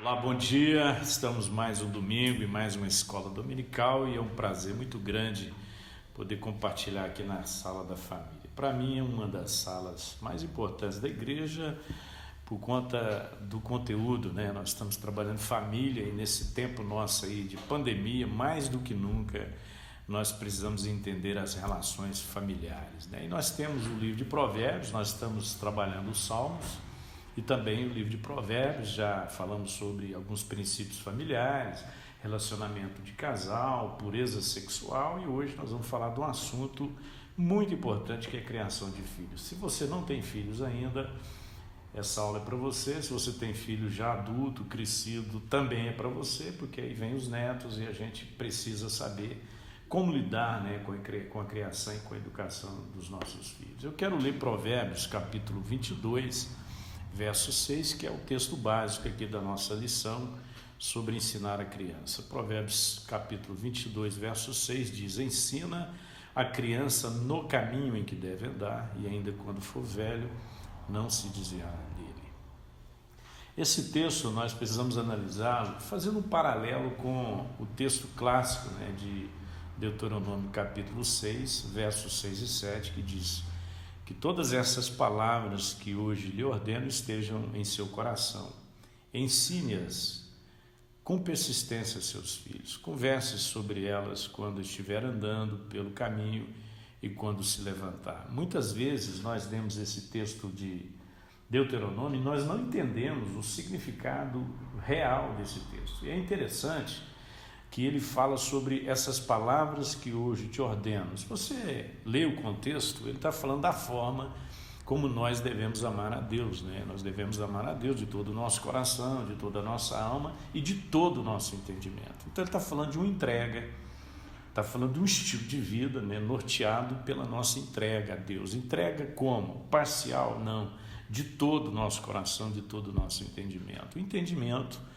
Olá, bom dia. Estamos mais um domingo e mais uma escola dominical e é um prazer muito grande poder compartilhar aqui na sala da família. Para mim é uma das salas mais importantes da igreja por conta do conteúdo, né? Nós estamos trabalhando família e nesse tempo nosso aí de pandemia, mais do que nunca, nós precisamos entender as relações familiares, né? E nós temos o livro de Provérbios, nós estamos trabalhando os Salmos, e também o livro de Provérbios, já falamos sobre alguns princípios familiares, relacionamento de casal, pureza sexual, e hoje nós vamos falar de um assunto muito importante que é a criação de filhos. Se você não tem filhos ainda, essa aula é para você. Se você tem filho já adulto, crescido, também é para você, porque aí vem os netos e a gente precisa saber como lidar, né, com a criação e com a educação dos nossos filhos. Eu quero ler Provérbios capítulo 22, verso 6, que é o texto básico aqui da nossa lição sobre ensinar a criança. Provérbios capítulo 22, verso 6 diz: ensina a criança no caminho em que deve andar, e ainda quando for velho, não se desviará dele. Esse texto nós precisamos analisá-lo fazendo um paralelo com o texto clássico, né, de Deuteronômio capítulo 6, versos 6 e 7, que diz: que todas essas palavras que hoje lhe ordeno estejam em seu coração. Ensine-as com persistência a seus filhos. Converse sobre elas quando estiver andando pelo caminho e quando se levantar. Muitas vezes nós lemos esse texto de Deuteronômio e nós não entendemos o significado real desse texto. E é interessante que ele fala sobre essas palavras que hoje te ordeno. Se você lê o contexto, ele está falando da forma como nós devemos amar a Deus, né? Nós devemos amar a Deus de todo o nosso coração, de toda a nossa alma e de todo o nosso entendimento. Então ele está falando de uma entrega, está falando de um estilo de vida, né, norteado pela nossa entrega a Deus. Entrega como? Parcial? Não. De todo o nosso coração, de todo o nosso entendimento. O entendimento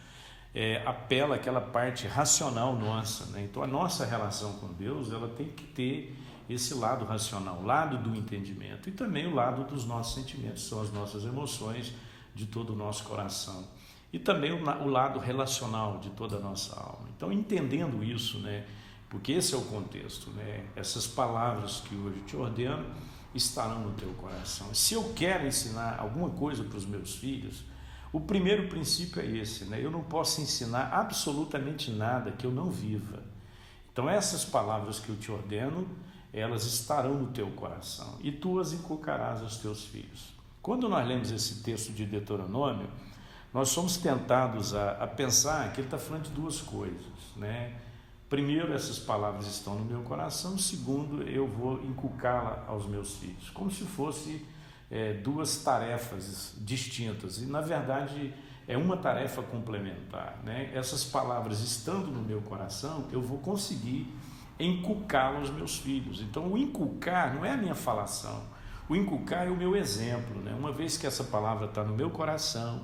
apela àquela parte racional nossa, né? Então a nossa relação com Deus, ela tem que ter esse lado racional, o lado do entendimento, e também o lado dos nossos sentimentos, são as nossas emoções de todo o nosso coração, e também o lado relacional de toda a nossa alma. Então, entendendo isso, né, porque esse é o contexto, né, essas palavras que hoje te ordeno estarão no teu coração. Se eu quero ensinar alguma coisa para os meus filhos, o primeiro princípio é esse, né? Eu não posso ensinar absolutamente nada que eu não viva. Então essas palavras que eu te ordeno, elas estarão no teu coração e tu as inculcarás aos teus filhos. Quando nós lemos esse texto de Deuteronômio, nós somos tentados a pensar que ele está falando de duas coisas, né? Primeiro, essas palavras estão no meu coração. Segundo, eu vou inculcá-la aos meus filhos, como se fosse duas tarefas distintas, e na verdade é uma tarefa complementar, né? Essas palavras estando no meu coração, eu vou conseguir inculcá-las aos meus filhos. Então o inculcar não é a minha falação, o inculcar é o meu exemplo, né? Uma vez que essa palavra está no meu coração,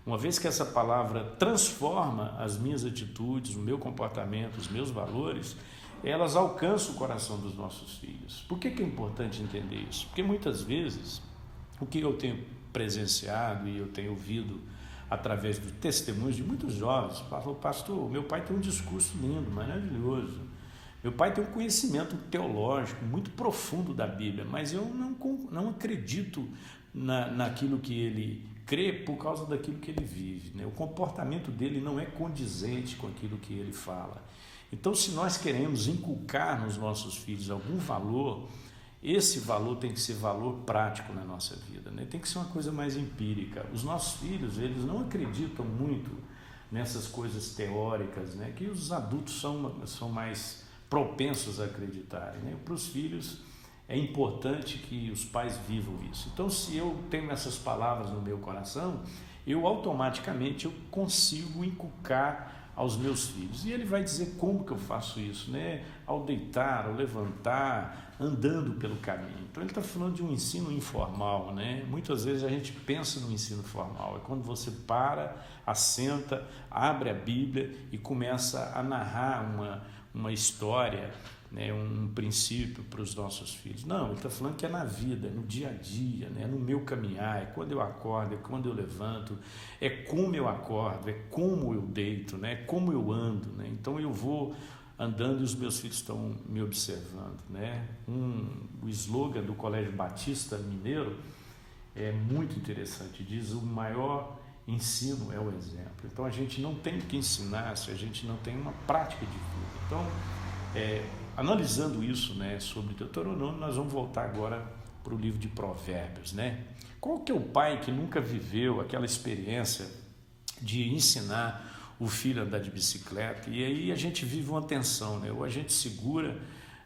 uma vez que essa palavra transforma as minhas atitudes, o meu comportamento, os meus valores, elas alcançam o coração dos nossos filhos. Por que é importante entender isso? Porque muitas vezes o que eu tenho presenciado e eu tenho ouvido através dos testemunhos de muitos jovens, falam: pastor, meu pai tem um discurso lindo, maravilhoso, meu pai tem um conhecimento teológico muito profundo da Bíblia, mas eu não acredito naquilo que ele crê por causa daquilo que ele vive, né? O comportamento dele não é condizente com aquilo que ele fala. Então, se nós queremos inculcar nos nossos filhos algum valor, esse valor tem que ser valor prático na nossa vida, né? Tem que ser uma coisa mais empírica. Os nossos filhos, eles não acreditam muito nessas coisas teóricas, né, que os adultos são mais propensos a acreditarem, né? Para os filhos é importante que os pais vivam isso. Então, se eu tenho essas palavras no meu coração, eu automaticamente consigo inculcar aos meus filhos. E ele vai dizer como que eu faço isso, né? Ao deitar, ao levantar, andando pelo caminho. Então ele está falando de um ensino informal, né? Muitas vezes a gente pensa no ensino formal, é quando você para, assenta, abre a Bíblia e começa a narrar uma história né, um princípio para os nossos filhos. Não, ele está falando que é na vida, no dia a dia, né, no meu caminhar, é quando eu acordo, é quando eu levanto, é como eu acordo, é como eu deito, né, é como eu ando. Né? Então eu vou andando e os meus filhos estão me observando. Né? O slogan do Colégio Batista Mineiro é muito interessante, diz: o maior ensino é o exemplo. Então a gente não tem que ensinar se a gente não tem uma prática de vida. Então, analisando isso, né, sobre Deuteronômio, nós vamos voltar agora para o livro de Provérbios. Né? Qual que é o pai que nunca viveu aquela experiência de ensinar o filho a andar de bicicleta? E aí a gente vive uma tensão, né? Ou a gente segura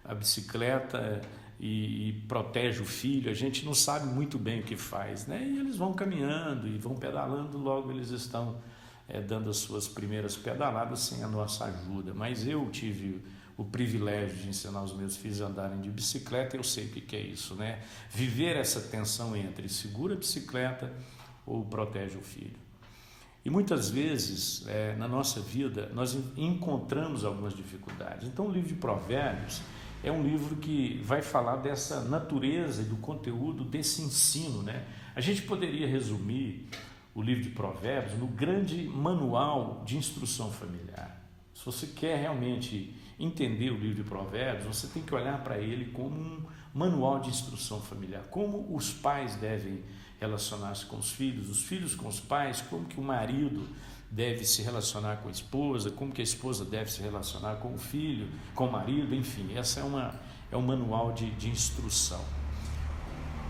a bicicleta e protege o filho, a gente não sabe muito bem o que faz, né? E eles vão caminhando e vão pedalando, logo eles estão dando as suas primeiras pedaladas sem a nossa ajuda. Mas eu tive o privilégio de ensinar os meus filhos a andarem de bicicleta, eu sei o que é isso, né? Viver essa tensão entre segura a bicicleta ou protege o filho. E muitas vezes, na nossa vida, nós encontramos algumas dificuldades. Então, o livro de Provérbios é um livro que vai falar dessa natureza e do conteúdo desse ensino. Né? A gente poderia resumir o livro de Provérbios no grande manual de instrução familiar. Se você quer realmente entender o livro de Provérbios, você tem que olhar para ele como um manual de instrução familiar. Como os pais devem relacionar-se com os filhos com os pais, como que o marido deve se relacionar com a esposa, como que a esposa deve se relacionar com o filho, com o marido, enfim, essa é um manual de instrução.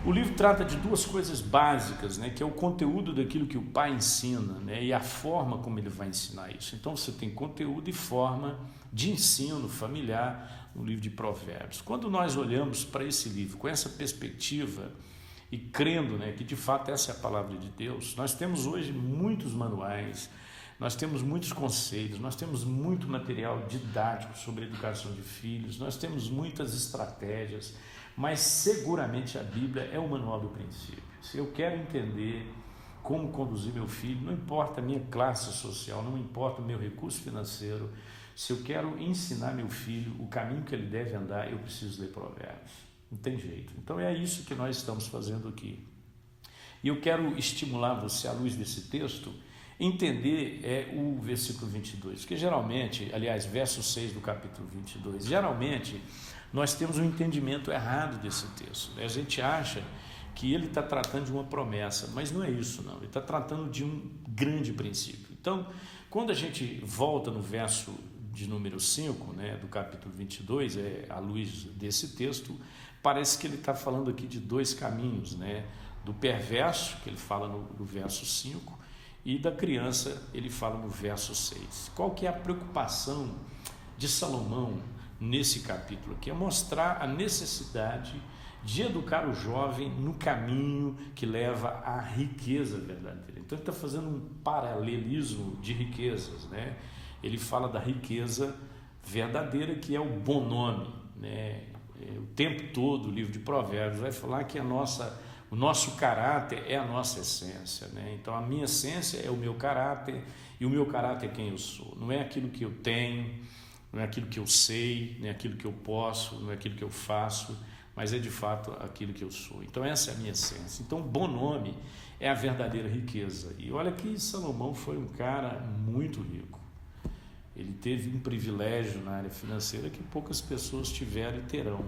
O livro trata de duas coisas básicas, né, que é o conteúdo daquilo que o pai ensina, né, e a forma como ele vai ensinar isso. Então você tem conteúdo e forma de ensino familiar no livro de Provérbios. Quando nós olhamos para esse livro com essa perspectiva e crendo, né, que de fato essa é a palavra de Deus, nós temos hoje muitos manuais, nós temos muitos conselhos, nós temos muito material didático sobre educação de filhos, nós temos muitas estratégias, mas seguramente a Bíblia é o manual do princípio. Se eu quero entender como conduzir meu filho, não importa a minha classe social, não importa o meu recurso financeiro, se eu quero ensinar meu filho o caminho que ele deve andar, eu preciso ler Provérbios. Não tem jeito. Então é isso que nós estamos fazendo aqui. E eu quero estimular você, à luz desse texto, entender o versículo 22, porque geralmente, aliás, verso 6 do capítulo 22, geralmente nós temos um entendimento errado desse texto. A gente acha que ele está tratando de uma promessa, mas não é isso não, ele está tratando de um grande princípio. Então, quando a gente volta no verso de número 5, né, do capítulo 22, à luz desse texto, parece que ele está falando aqui de dois caminhos, né, do perverso, que ele fala no verso 5, e da criança, ele fala no verso 6. Qual que é a preocupação de Salomão nesse capítulo aqui? É mostrar a necessidade de educar o jovem no caminho que leva à riqueza verdadeira. Então ele está fazendo um paralelismo de riquezas, né? Ele fala da riqueza verdadeira, que é o bom nome, né? O tempo todo o livro de Provérbios vai falar que o nosso caráter é a nossa essência, né? Então a minha essência é o meu caráter e o meu caráter é quem eu sou. Não é aquilo que eu tenho, não é aquilo que eu sei, nem aquilo que eu posso, não é aquilo que eu faço, mas é de fato aquilo que eu sou. Então essa é a minha essência. Então o bom nome é a verdadeira riqueza. E olha que Salomão foi um cara muito rico. Ele teve um privilégio na área financeira que poucas pessoas tiveram e terão.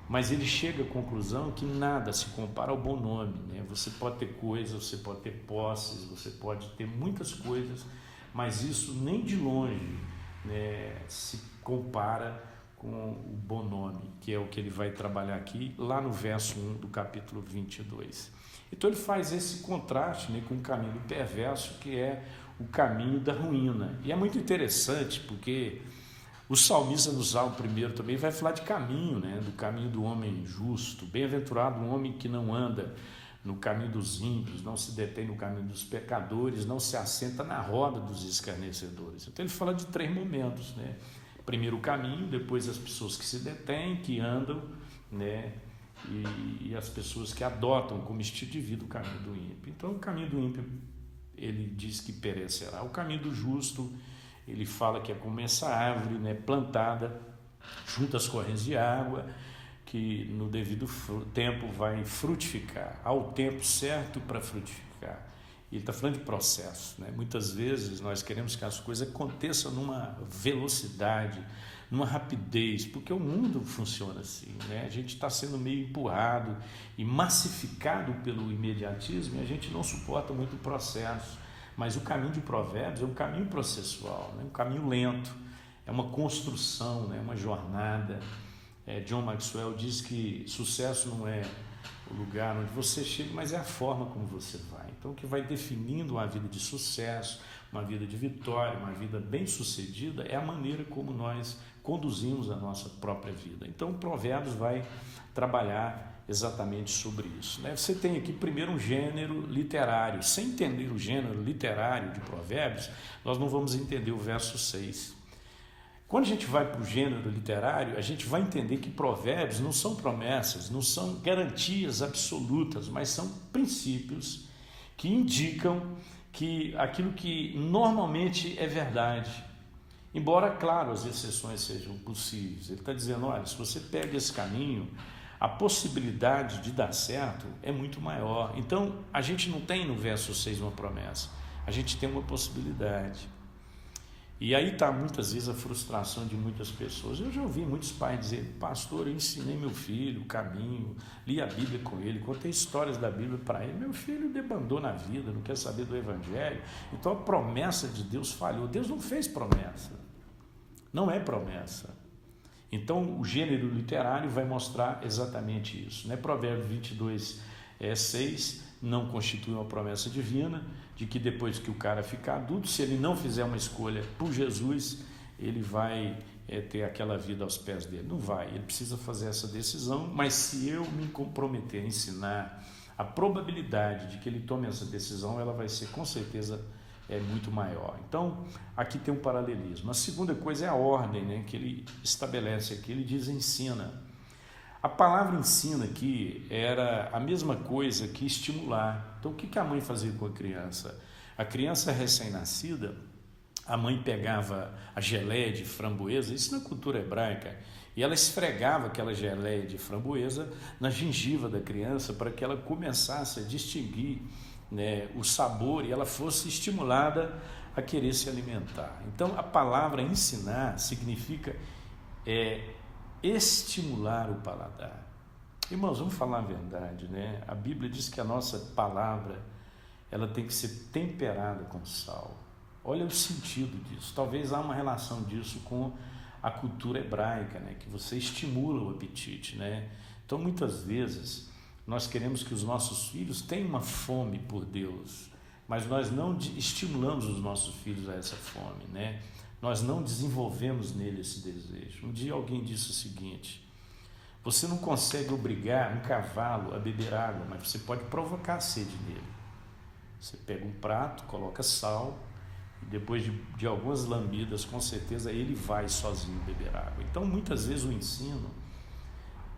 Mas ele chega à conclusão que nada se compara ao bom nome, né? Você pode ter coisas, você pode ter posses, você pode ter muitas coisas, mas isso nem de longe, né, se compara com o bom nome, que é o que ele vai trabalhar aqui, lá no verso 1 do capítulo 22. Então ele faz esse contraste, né, com o caminho do perverso, que é o caminho da ruína. E é muito interessante, porque o salmista no Salmo 1 também vai falar de caminho, né, do caminho do homem justo. Bem-aventurado o homem que não anda no caminho dos ímpios, não se detém no caminho dos pecadores, não se assenta na roda dos escarnecedores. Então ele fala de três momentos, né? Primeiro o caminho, depois as pessoas que se detêm, que andam, né? E as pessoas que adotam como estilo de vida o caminho do ímpio. Então o caminho do ímpio, ele diz que perecerá. O caminho do justo, ele fala que é como essa árvore, né, plantada junto às correntes de água, que no devido tempo vai frutificar. Há o tempo certo para frutificar. E ele está falando de processo, né? Muitas vezes nós queremos que as coisas aconteçam numa velocidade, numa rapidez, porque o mundo funciona assim, né? A gente está sendo meio empurrado e massificado pelo imediatismo e a gente não suporta muito o processo. Mas o caminho de Provérbios é um caminho processual, né? Um caminho lento, é uma construção, né? Uma jornada. John Maxwell diz que sucesso não é o lugar onde você chega, mas é a forma como você vai. Então, o que vai definindo uma vida de sucesso, uma vida de vitória, uma vida bem-sucedida, é a maneira como nós conduzimos a nossa própria vida. Então, o Provérbios vai trabalhar exatamente sobre isso, né? Você tem aqui primeiro um gênero literário. Sem entender o gênero literário de Provérbios, nós não vamos entender o verso 6. Quando a gente vai para o gênero literário, a gente vai entender que provérbios não são promessas, não são garantias absolutas, mas são princípios que indicam que aquilo que normalmente é verdade, embora, claro, as exceções sejam possíveis. Ele está dizendo, olha, se você pega esse caminho, a possibilidade de dar certo é muito maior. Então, a gente não tem no verso 6 uma promessa, a gente tem uma possibilidade. E aí está muitas vezes a frustração de muitas pessoas. Eu já ouvi muitos pais dizer, pastor, eu ensinei meu filho o caminho, li a Bíblia com ele, contei histórias da Bíblia para ele, meu filho debandou na vida, não quer saber do Evangelho, então a promessa de Deus falhou. Deus não fez promessa, não é promessa. Então o gênero literário vai mostrar exatamente isso, né? Provérbios 22, 6, não constitui uma promessa divina, de que depois que o cara ficar adulto, se ele não fizer uma escolha por Jesus, ele vai ter aquela vida aos pés dele. Não vai, ele precisa fazer essa decisão, mas se eu me comprometer a ensinar, a probabilidade de que ele tome essa decisão, ela vai ser com certeza muito maior. Então, aqui tem um paralelismo. A segunda coisa é a ordem, né, que ele estabelece aqui, ele diz ensina. A palavra ensina aqui era a mesma coisa que estimular. Então, o que a mãe fazia com a criança? A criança recém-nascida, a mãe pegava a geleia de framboesa, isso na cultura hebraica, e ela esfregava aquela geleia de framboesa na gengiva da criança para que ela começasse a distinguir, né, o sabor e ela fosse estimulada a querer se alimentar. Então, a palavra ensinar significa estimular o paladar. Irmãos, vamos falar a verdade, né? A Bíblia diz que a nossa palavra ela tem que ser temperada com sal. Olha o sentido disso. Talvez há uma relação disso com a cultura hebraica, né? Que você estimula o apetite, né? Então, muitas vezes, nós queremos que os nossos filhos tenham uma fome por Deus, mas nós não estimulamos os nossos filhos a essa fome, né? Nós não desenvolvemos nele esse desejo. Um dia alguém disse o seguinte: você não consegue obrigar um cavalo a beber água, mas você pode provocar a sede nele. Você pega um prato, coloca sal, e depois de algumas lambidas, com certeza ele vai sozinho beber água. Então, muitas vezes o ensino,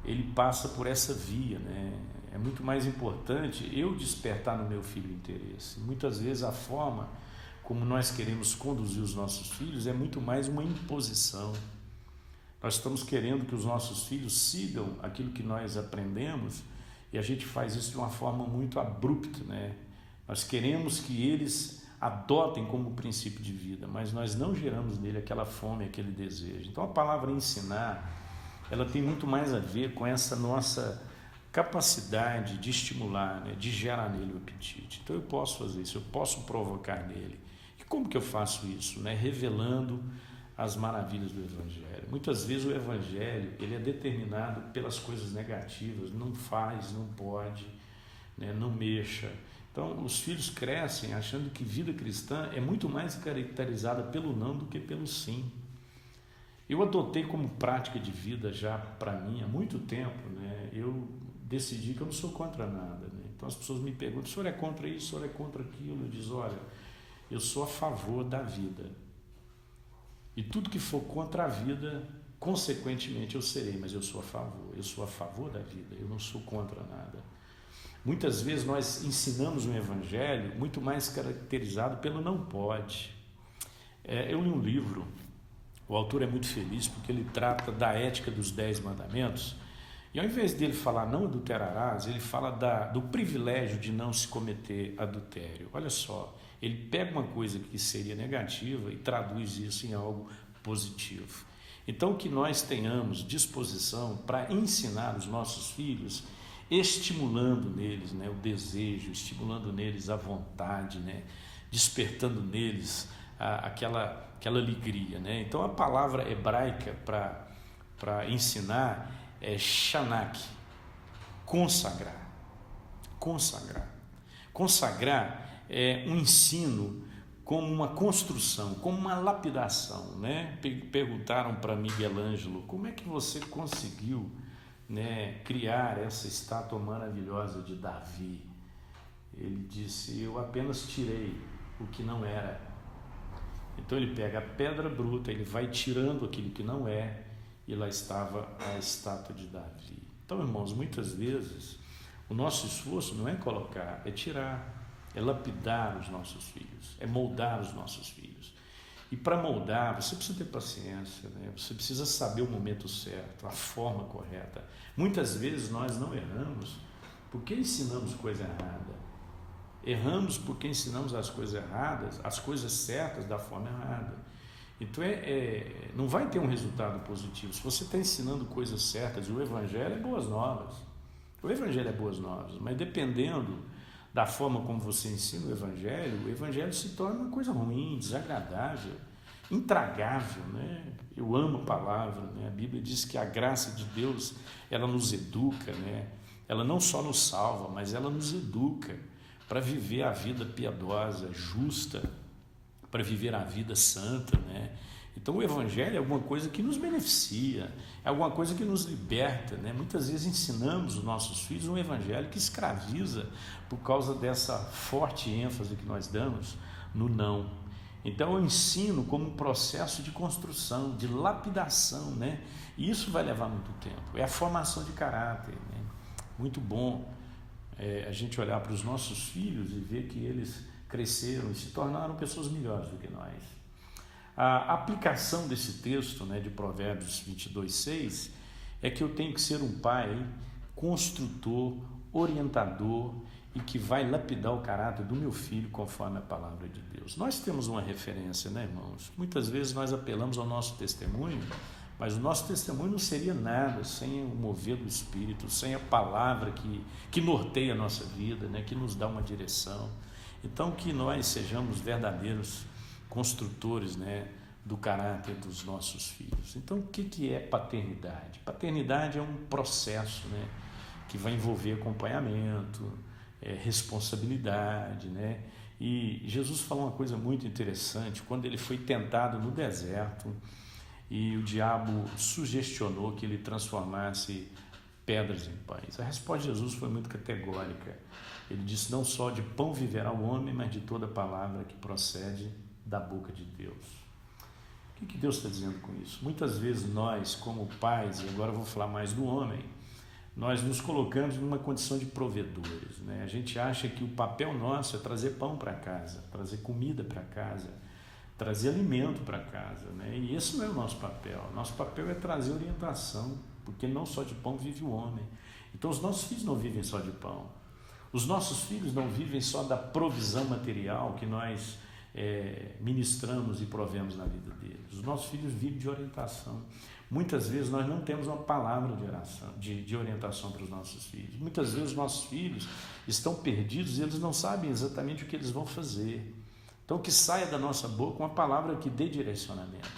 ele passa por essa via, né? É muito mais importante eu despertar no meu filho o interesse. Muitas vezes a forma como nós queremos conduzir os nossos filhos é muito mais uma imposição. Nós estamos querendo que os nossos filhos sigam aquilo que nós aprendemos e a gente faz isso de uma forma muito abrupta, né? Nós queremos que eles adotem como princípio de vida, mas nós não geramos nele aquela fome, aquele desejo. Então a palavra ensinar, ela tem muito mais a ver com essa nossa capacidade de estimular, né? De gerar nele o apetite. Então eu posso fazer isso, eu posso provocar nele. E como que eu faço isso, né? Revelando as maravilhas do Evangelho. Muitas vezes o Evangelho ele é determinado pelas coisas negativas, não faz, não pode, né? Não mexa. Então os filhos crescem achando que vida cristã é muito mais caracterizada pelo não do que pelo sim. Eu adotei como prática de vida já para mim há muito tempo, né? Eu decidi que eu não sou contra nada, né? Então as pessoas me perguntam: o senhor é contra isso, o senhor é contra aquilo? Eu digo: olha, eu sou a favor da vida. E tudo que for contra a vida, consequentemente eu serei, mas eu sou a favor. Eu sou a favor da vida, eu não sou contra nada. Muitas vezes nós ensinamos um evangelho muito mais caracterizado pelo não pode. Eu li um livro O autor é muito feliz porque ele trata da ética dos 10 mandamentos e ao invés dele falar não adulterarás, ele fala do privilégio de não se cometer adultério. Olha só, ele pega uma coisa que seria negativa e traduz isso em algo positivo. Então que nós tenhamos disposição para ensinar os nossos filhos, estimulando neles, né, o desejo, estimulando neles a vontade, né, despertando neles aquela alegria, né? Então a palavra hebraica para ensinar é shanak, consagrar. Consagrar é um ensino como uma construção, como uma lapidação, né? Perguntaram para Miguel Ângelo, como é que você conseguiu, né, criar essa estátua maravilhosa de Davi? Ele disse, eu apenas tirei o que não era. Então ele pega a pedra bruta, ele vai tirando aquilo que não é, e lá estava a estátua de Davi. Então, irmãos, muitas vezes o nosso esforço não é colocar, é tirar, é lapidar os nossos filhos, é moldar os nossos filhos. E para moldar, você precisa ter paciência, né? Você precisa saber o momento certo, a forma correta. Muitas vezes nós não erramos porque ensinamos coisa errada. Erramos porque ensinamos as coisas erradas, as coisas certas da forma errada. Então não vai ter um resultado positivo. Se você está ensinando coisas certas, o Evangelho é boas novas. O Evangelho é boas novas, mas dependendo da forma como você ensina o Evangelho se torna uma coisa ruim, desagradável, intragável, né? Eu amo a palavra, né? A Bíblia diz que a graça de Deus, ela nos educa, né? Ela não só nos salva, mas ela nos educa para viver a vida piedosa, justa, para viver a vida santa, né? Então o Evangelho é alguma coisa que nos beneficia, é alguma coisa que nos liberta, né? Muitas vezes ensinamos os nossos filhos um Evangelho que escraviza por causa dessa forte ênfase que nós damos no não. Então eu ensino como um processo de construção, de lapidação, né? E isso vai levar muito tempo, é a formação de caráter, né? Muito bom a gente olhar para os nossos filhos e ver que eles cresceram e se tornaram pessoas melhores do que nós. A aplicação desse texto, né, de Provérbios 22:6 é que eu tenho que ser um pai construtor, orientador e que vai lapidar o caráter do meu filho conforme a palavra de Deus. Nós temos uma referência, né, irmãos? Muitas vezes nós apelamos ao nosso testemunho, mas o nosso testemunho não seria nada sem o mover do Espírito, sem a palavra que norteia a nossa vida, né, que nos dá uma direção. Então que nós sejamos verdadeiros construtores, né, do caráter dos nossos filhos. Então o que é paternidade? Paternidade é um processo, né, que vai envolver acompanhamento, responsabilidade, né? E Jesus falou uma coisa muito interessante quando ele foi tentado no deserto e o diabo sugestionou que ele transformasse pedras em pães. A resposta de Jesus foi muito categórica. Ele disse, não só de pão viverá o homem, mas de toda palavra que procede da boca de Deus. O que Deus está dizendo com isso? Muitas vezes nós, como pais, e agora eu vou falar mais do homem, nós nos colocamos numa condição de provedores, né? A gente acha que o papel nosso é trazer pão para casa, trazer comida para casa, trazer alimento para casa, né? E esse não é o nosso papel. Nosso papel é trazer orientação, porque não só de pão vive o homem. Então os nossos filhos não vivem só de pão. Os nossos filhos não vivem só da provisão material que nós ministramos e provemos na vida deles. Os nossos filhos vivem de orientação. Muitas vezes nós não temos uma palavra de orientação para os nossos filhos. Muitas vezes os nossos filhos estão perdidos e eles não sabem exatamente o que eles vão fazer. Então que saia da nossa boca uma palavra que dê direcionamento,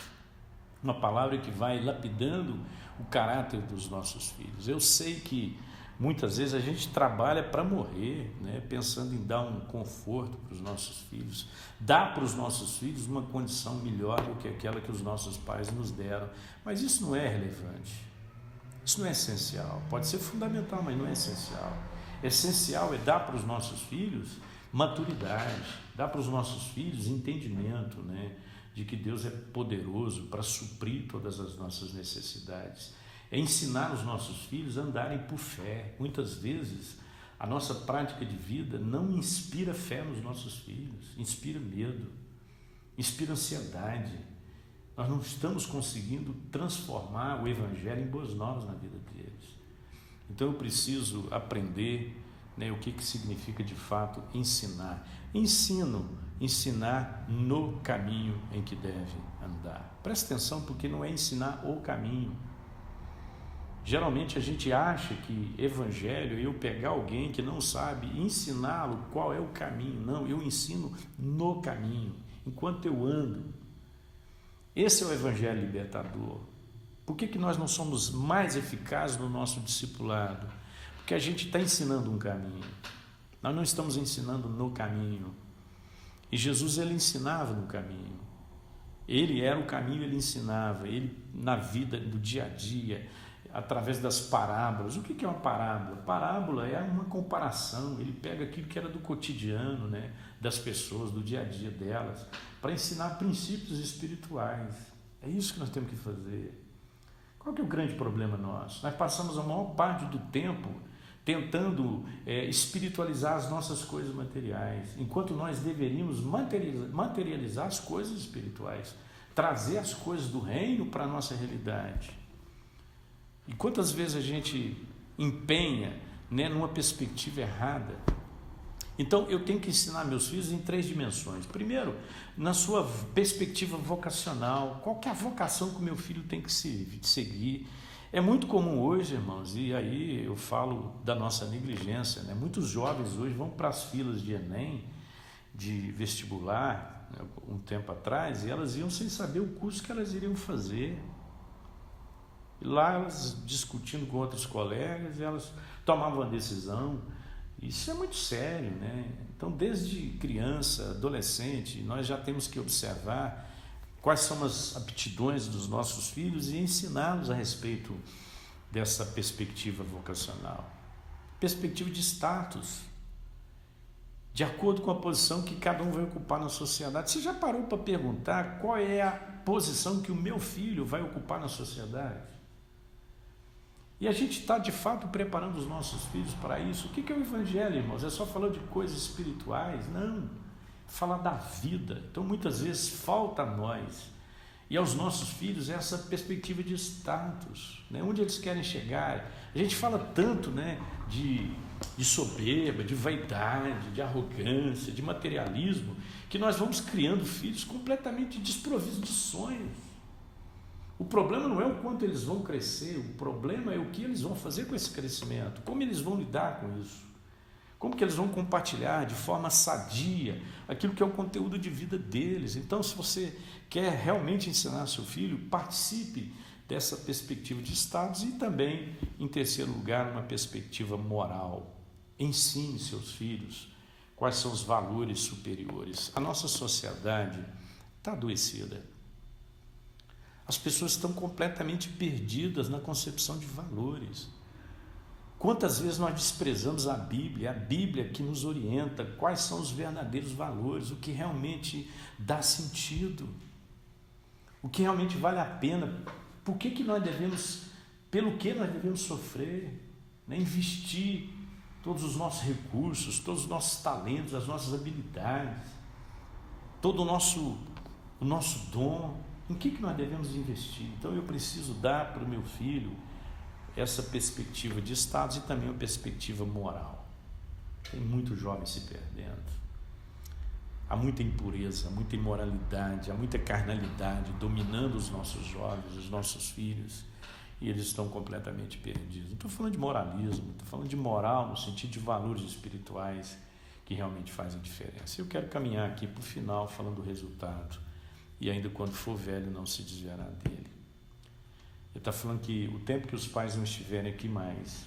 uma palavra que vai lapidando o caráter dos nossos filhos. Eu sei que muitas vezes a gente trabalha para morrer, né, pensando em dar um conforto para os nossos filhos, dar para os nossos filhos uma condição melhor do que aquela que os nossos pais nos deram. Mas isso não é relevante, isso não é essencial. Pode ser fundamental, mas não é essencial. Essencial é dar para os nossos filhos maturidade, dar para os nossos filhos entendimento, né, de que Deus é poderoso para suprir todas as nossas necessidades. É ensinar os nossos filhos a andarem por fé. Muitas vezes a nossa prática de vida não inspira fé nos nossos filhos, inspira medo, inspira ansiedade, Nós não estamos conseguindo transformar o Evangelho em boas novas na vida deles. Então eu preciso aprender, né, o que significa de fato ensinar. Ensinar no caminho em que deve andar. Presta atenção, porque não é ensinar o caminho. Geralmente a gente acha que evangelho é eu pegar alguém que não sabe e ensiná-lo qual é o caminho. Não, eu ensino no caminho, enquanto eu ando. Esse é o evangelho libertador. Por que nós não somos mais eficazes no nosso discipulado? Porque a gente está ensinando um caminho. Nós não estamos ensinando no caminho. E Jesus, ele ensinava no caminho. Ele era o caminho, ele ensinava. Ele, na vida, no dia a dia, através das parábolas. O que é uma parábola? Parábola é uma comparação. Ele pega aquilo que era do cotidiano, né, das pessoas, do dia a dia delas, para ensinar princípios espirituais. É isso que nós temos que fazer. Qual que é o grande problema nosso? Nós passamos a maior parte do tempo tentando espiritualizar as nossas coisas materiais, enquanto nós deveríamos materializar as coisas espirituais, trazer as coisas do reino para a nossa realidade. E quantas vezes a gente empenha, né, numa perspectiva errada? Então eu tenho que ensinar meus filhos em 3 dimensões. Primeiro, na sua perspectiva vocacional, qual que é a vocação que o meu filho tem que seguir? É muito comum hoje, irmãos, e aí eu falo da nossa negligência, né? Muitos jovens hoje vão para as filas de Enem, de vestibular, né, um tempo atrás, e elas iam sem saber o curso que elas iriam fazer. E lá elas discutindo com outros colegas, elas tomavam a decisão. Isso é muito sério, né? Então, desde criança, adolescente, nós já temos que observar quais são as aptidões dos nossos filhos e ensiná-los a respeito dessa perspectiva vocacional. Perspectiva de status, de acordo com a posição que cada um vai ocupar na sociedade. Você já parou para perguntar qual é a posição que o meu filho vai ocupar na sociedade? E a gente está, de fato, preparando os nossos filhos para isso. O que é o evangelho, irmãos? É só falar de coisas espirituais? Não. Falar da vida. Então, muitas vezes, falta a nós e aos nossos filhos essa perspectiva de status, né? Onde eles querem chegar. A gente fala tanto, né, de soberba, de vaidade, de arrogância, de materialismo, que nós vamos criando filhos completamente desprovidos de sonhos. O problema não é o quanto eles vão crescer, o problema é o que eles vão fazer com esse crescimento, como eles vão lidar com isso, como que eles vão compartilhar de forma sadia aquilo que é o conteúdo de vida deles. Então, se você quer realmente ensinar seu filho, participe dessa perspectiva de status e também, em terceiro lugar, uma perspectiva moral. Ensine seus filhos quais são os valores superiores. A nossa sociedade está adoecida. As pessoas estão completamente perdidas na concepção de valores. Quantas vezes nós desprezamos a Bíblia que nos orienta quais são os verdadeiros valores, o que realmente dá sentido, o que realmente vale a pena, pelo que nós devemos sofrer, né? Investir todos os nossos recursos, todos os nossos talentos, as nossas habilidades, todo o nosso dom. Em que nós devemos investir? Então eu preciso dar para o meu filho essa perspectiva de status e também uma perspectiva moral. Tem muito jovem se perdendo. Há muita impureza, muita imoralidade, há muita carnalidade dominando os nossos jovens, os nossos filhos, e eles estão completamente perdidos. Não estou falando de moralismo, estou falando de moral no sentido de valores espirituais que realmente fazem diferença. Eu quero caminhar aqui para o final falando do resultado. E ainda quando for velho, não se desviará dele. Ele está falando que o tempo que os pais não estiverem aqui mais,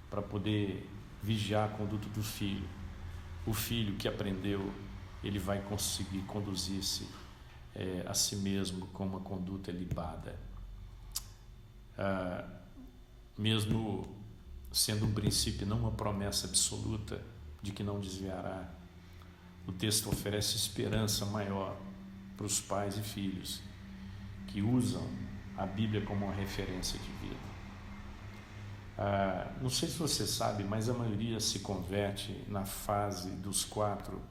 para poder vigiar a conduta do filho, o filho que aprendeu, ele vai conseguir conduzir-se a si mesmo com uma conduta libada. Mesmo sendo um princípio, não uma promessa absoluta de que não desviará, o texto oferece esperança maior para os pais e filhos que usam a Bíblia como uma referência de vida. Não sei se você sabe, mas a maioria se converte na fase dos 4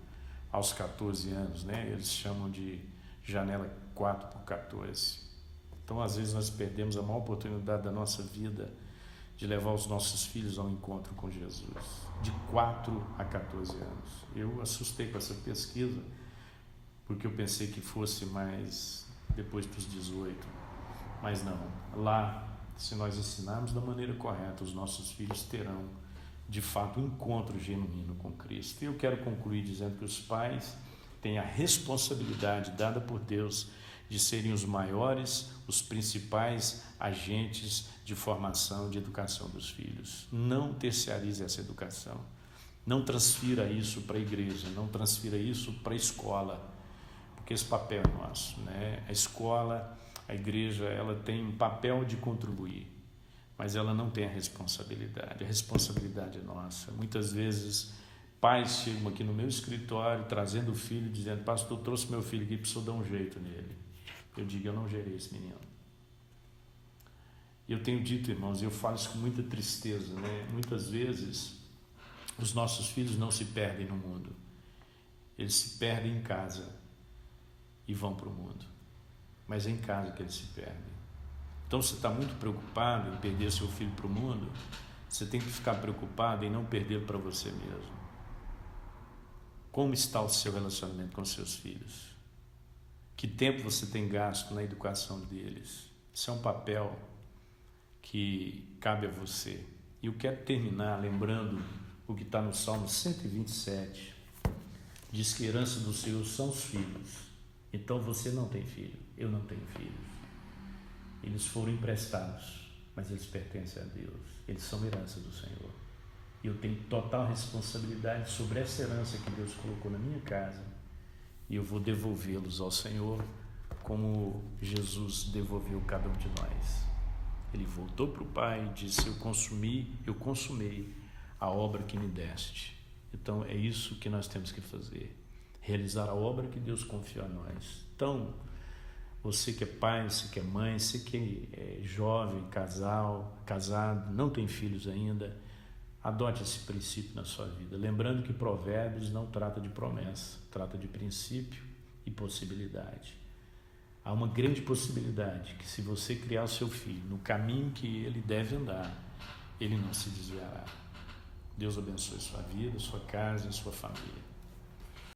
aos 14 anos, né? Eles chamam de janela 4x14. Então, às vezes, nós perdemos a maior oportunidade da nossa vida de levar os nossos filhos ao encontro com Jesus, de 4 a 14 anos. Eu assustei com essa pesquisa, porque eu pensei que fosse mais depois dos 18, mas não. Lá, se nós ensinarmos da maneira correta, os nossos filhos terão, de fato, um encontro genuíno com Cristo. E eu quero concluir dizendo que os pais têm a responsabilidade dada por Deus de serem os maiores, os principais agentes de formação, de educação dos filhos. Não terciarize essa educação. Não transfira isso para a igreja, não transfira isso para a escola, porque esse papel é nosso, né? A escola, a igreja, ela tem um papel de contribuir, mas ela não tem a responsabilidade. A responsabilidade é nossa. Muitas vezes, pais chegam aqui no meu escritório trazendo o filho, dizendo: pastor, trouxe meu filho aqui, preciso dar um jeito nele. Eu digo: eu não gerei esse menino. E eu tenho dito, irmãos, e eu falo isso com muita tristeza, né? Muitas vezes, os nossos filhos não se perdem no mundo. Eles se perdem em casa e vão para o mundo. Mas é em casa que eles se perdem. Então, você está muito preocupado em perder seu filho para o mundo, você tem que ficar preocupado em não perdê-lo para você mesmo. Como está o seu relacionamento com seus filhos? Que tempo você tem gasto na educação deles? Isso é um papel que cabe a você. E eu quero terminar lembrando o que está no Salmo 127. Diz que a herança dos seus são os filhos. Então você não tem filho, eu não tenho filhos. Eles foram emprestados, mas eles pertencem a Deus. Eles são herança do Senhor. E eu tenho total responsabilidade sobre essa herança que Deus colocou na minha casa. E eu vou devolvê-los ao Senhor como Jesus devolveu cada um de nós. Ele voltou para o Pai e disse: eu consumei a obra que me deste. Então é isso que nós temos que fazer, realizar a obra que Deus confiou a nós. Então, você que é pai, você que é mãe, você que é jovem, casado, não tem filhos ainda, adote esse princípio na sua vida. Lembrando que Provérbios não trata de promessa, trata de princípio e possibilidade. Há uma grande possibilidade que, se você criar o seu filho no caminho que ele deve andar, ele não se desviará. Deus abençoe sua vida, sua casa e sua família.